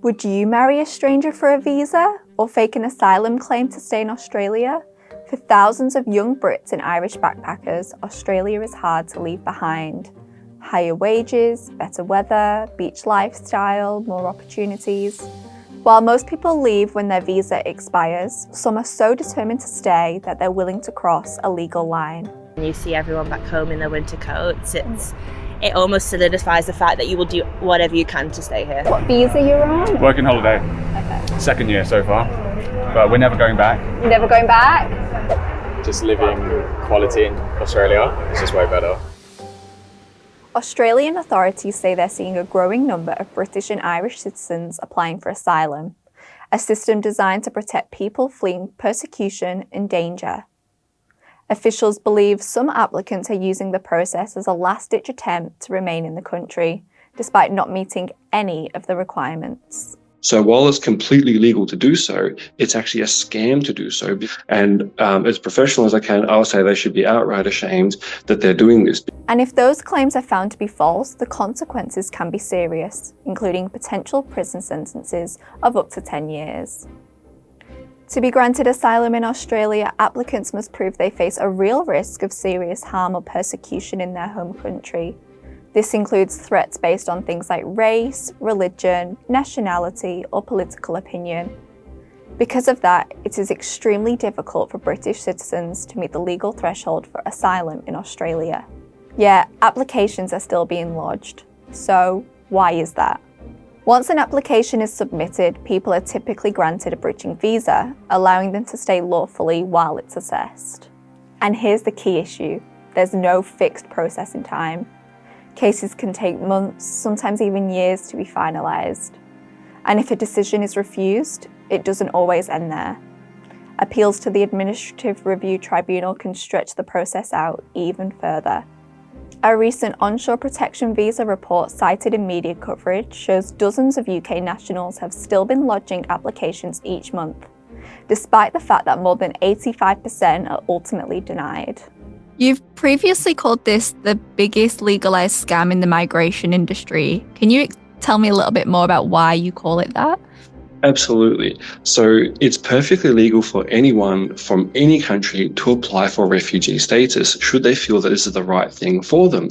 Would you marry a stranger for a visa or fake an asylum claim to stay in Australia? For thousands of young Brits and Irish backpackers, Australia is hard to leave behind. Higher wages, better weather, beach lifestyle, more opportunities. While most people leave when their visa expires, some are so determined to stay that they're willing to cross a legal line. You see everyone back home in their winter coats. It almost solidifies the fact that you will do whatever you can to stay here. What visa you're on? Working holiday. Okay. Second year so far, but we're never going back. You're never going back? Just living quality in Australia is just way better. Australian authorities say they're seeing a growing number of British and Irish citizens applying for asylum, a system designed to protect people fleeing persecution and danger. Officials believe some applicants are using the process as a last-ditch attempt to remain in the country, despite not meeting any of the requirements. So while it's completely legal to do so, it's actually a scam to do so. And as professional as I can, I'll say they should be outright ashamed that they're doing this. And if those claims are found to be false, the consequences can be serious, including potential prison sentences of up to 10 years. To be granted asylum in Australia, applicants must prove they face a real risk of serious harm or persecution in their home country. This includes threats based on things like race, religion, nationality, or political opinion. Because of that, it is extremely difficult for British citizens to meet the legal threshold for asylum in Australia. Yet, applications are still being lodged. So, why is that? Once an application is submitted, people are typically granted a bridging visa, allowing them to stay lawfully while it's assessed. And here's the key issue: there's no fixed processing time. Cases can take months, sometimes even years, to be finalised. And if a decision is refused, it doesn't always end there. Appeals to the Administrative Review Tribunal can stretch the process out even further. A recent onshore protection visa report cited in media coverage shows dozens of UK nationals have still been lodging applications each month, despite the fact that more than 85% are ultimately denied. You've previously called this the biggest legalised scam in the migration industry. Can you tell me a little bit more about why you call it that? Absolutely. So it's perfectly legal for anyone from any country to apply for refugee status should they feel that this is the right thing for them.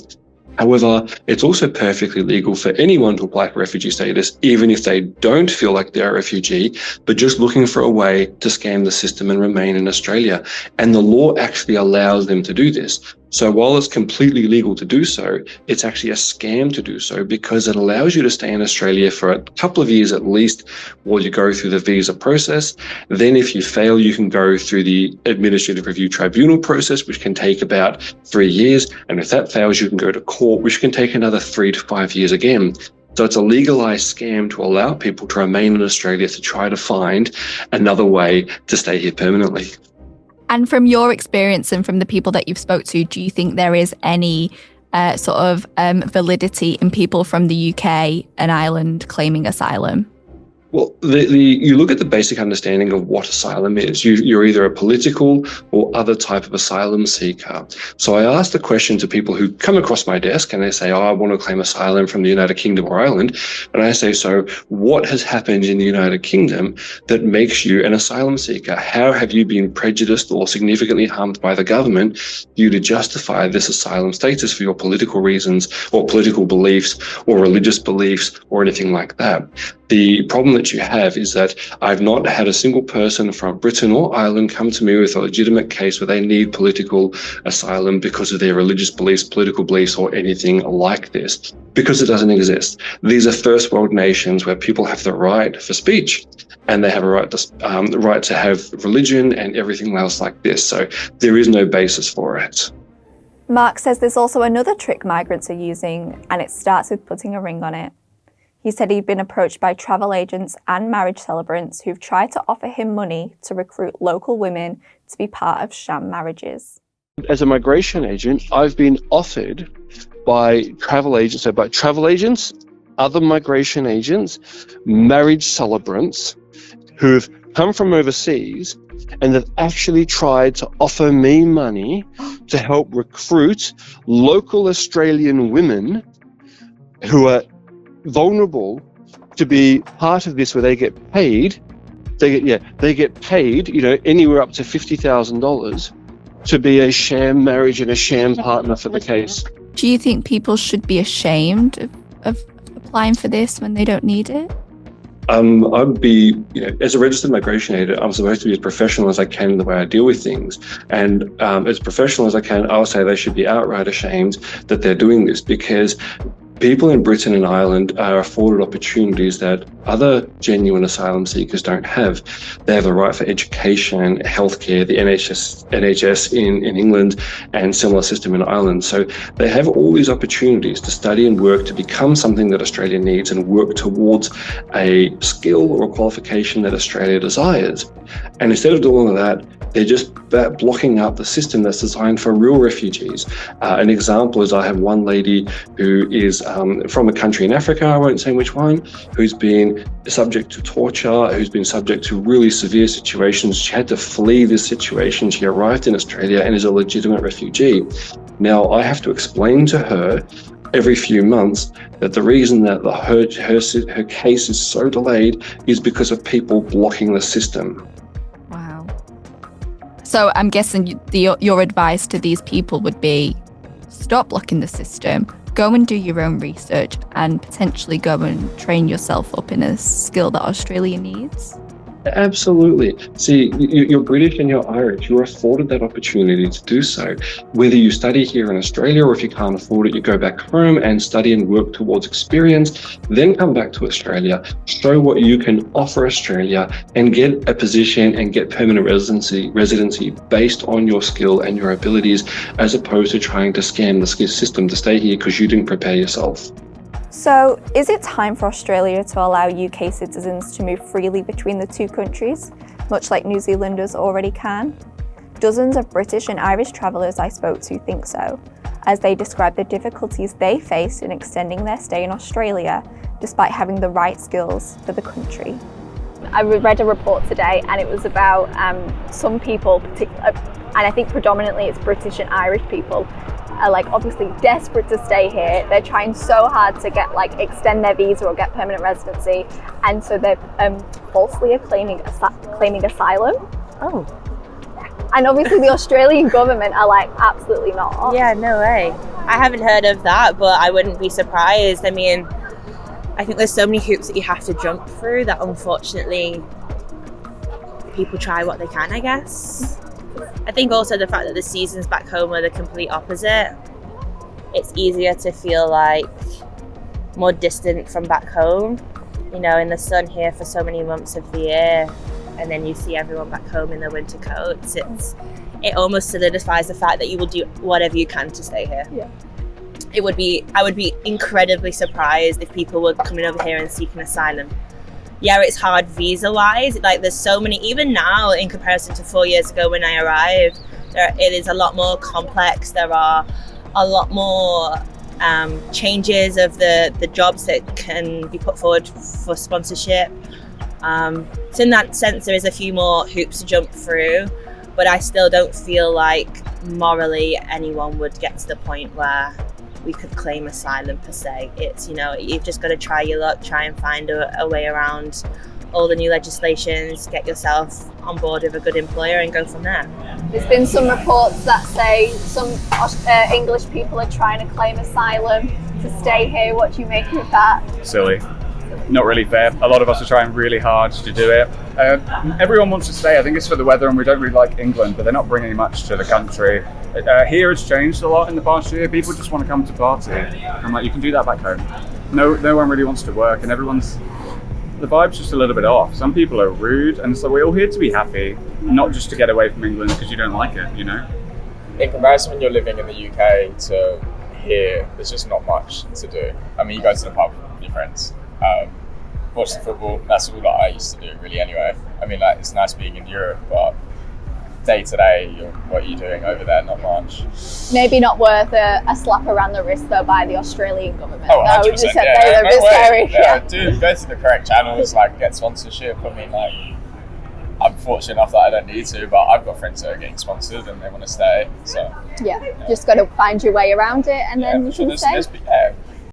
However, it's also perfectly legal for anyone to apply for refugee status, even if they don't feel like they're a refugee, but just looking for a way to scam the system and remain in Australia. And the law actually allows them to do this. So while it's completely legal to do so, it's actually a scam to do so because it allows you to stay in Australia for a couple of years at least while you go through the visa process. Then if you fail, you can go through the Administrative Review Tribunal process, which can take about 3 years. And if that fails, you can go to court, which can take another 3 to 5 years again. So it's a legalised scam to allow people to remain in Australia to try to find another way to stay here permanently. And from your experience and from the people that you've spoke to, do you think there is any validity in people from the UK and Ireland claiming asylum? Well, you look at the basic understanding of what asylum is. You're either a political or other type of asylum seeker. So I ask the question to people who come across my desk and they say, I want to claim asylum from the United Kingdom or Ireland. And I say, so what has happened in the United Kingdom that makes you an asylum seeker? How have you been prejudiced or significantly harmed by the government for you to justify this asylum status for your political reasons or political beliefs or religious beliefs or anything like that? The problem that you have is that I've not had a single person from Britain or Ireland come to me with a legitimate case where they need political asylum because of their religious beliefs, political beliefs, or anything like this, because it doesn't exist. These are first world nations where people have the right for speech and they have a right to have religion and everything else like this. So there is no basis for it. Mark says there's also another trick migrants are using, and it starts with putting a ring on it. He said he'd been approached by travel agents and marriage celebrants who've tried to offer him money to recruit local women to be part of sham marriages. As a migration agent, I've been offered by travel agents, other migration agents, marriage celebrants who've come from overseas and have actually tried to offer me money to help recruit local Australian women who are vulnerable to be part of this where they get paid, anywhere up to $50,000 to be a sham marriage and a sham partner for the case. Do you think people should be ashamed of applying for this when they don't need it? I'd be, as a registered migration agent, I'm supposed to be as professional as I can in the way I deal with things. And as professional as I can, I'll say they should be outright ashamed that they're doing this, because people in Britain and Ireland are afforded opportunities that other genuine asylum seekers don't have. They have the right for education, healthcare, the NHS in England, and similar system in Ireland. So they have all these opportunities to study and work to become something that Australia needs and work towards a skill or a qualification that Australia desires. And instead of doing all of that, they're just blocking up the system that's designed for real refugees. An example is I have one lady who is from a country in Africa, I won't say which one, who's been subject to torture, who's been subject to really severe situations. She had to flee this situation. She arrived in Australia and is a legitimate refugee. Now, I have to explain to her every few months that the reason that her case is so delayed is because of people blocking the system. Wow. So I'm guessing your advice to these people would be stop blocking the system, go and do your own research, and potentially go and train yourself up in a skill that Australia needs? Absolutely. See, you're British and you're Irish. You're afforded that opportunity to do so. Whether you study here in Australia, or if you can't afford it, you go back home and study and work towards experience, then come back to Australia, show what you can offer Australia, and get a position and get permanent residency based on your skill and your abilities, as opposed to trying to scam the system to stay here because you didn't prepare yourself. So, is it time for Australia to allow UK citizens to move freely between the two countries, much like New Zealanders already can? Dozens of British and Irish travellers I spoke to think so, as they describe the difficulties they face in extending their stay in Australia, despite having the right skills for the country. I read a report today, and it was about some people, and I think predominantly it's British and Irish people, are obviously desperate to stay here. They're trying so hard to get extend their visa or get permanent residency, and so they're falsely are claiming asylum. Oh. And obviously the Australian government are absolutely not. Yeah, no way. I haven't heard of that, but I wouldn't be surprised. I mean, I think there's so many hoops that you have to jump through that unfortunately people try what they can, I guess. I think also the fact that the seasons back home are the complete opposite. It's easier to feel more distant from back home, in the sun here for so many months of the year, and then you see everyone back home in their winter coats. It almost solidifies the fact that you will do whatever you can to stay here. Yeah. I would be incredibly surprised if people were coming over here and seeking asylum. Yeah, it's hard visa-wise. There's so many, even now in comparison to 4 years ago when I arrived, it is a lot more complex. There are a lot more changes of the jobs that can be put forward for sponsorship. So in that sense, there is a few more hoops to jump through, but I still don't feel like morally anyone would get to the point where we could claim asylum per se. It's, you've just got to try your luck, try and find a way around all the new legislations, get yourself on board with a good employer and go from there. There's been some reports that say some English people are trying to claim asylum to stay here. What do you make of that? Silly. Not really fair. A lot of us are trying really hard to do it. Everyone wants to stay. I think it's for the weather, and we don't really like England, but they're not bringing much to the country. Here it's changed a lot in the past year. People just want to come to party. I'm you can do that back home. No one really wants to work, and the vibe's just a little bit off. Some people are rude, and so we're all here to be happy, not just to get away from England because you don't like it, In comparison, when you're living in the UK to here, there's just not much to do. I mean, you go to the pub with your friends, watch the football. That's all that I used to do, really. Anyway, I mean, it's nice being in Europe, but day to day, what are you doing over there? Not much. Maybe not worth a slap around the wrist though by the Australian government. Oh, 100%. Just Yeah, no way. Yeah, dude, go to the correct channels, get sponsorship. I mean, I'm fortunate enough that I don't need to, but I've got friends that are getting sponsored and they want to stay. So yeah. Just got to find your way around it, and then you can stay.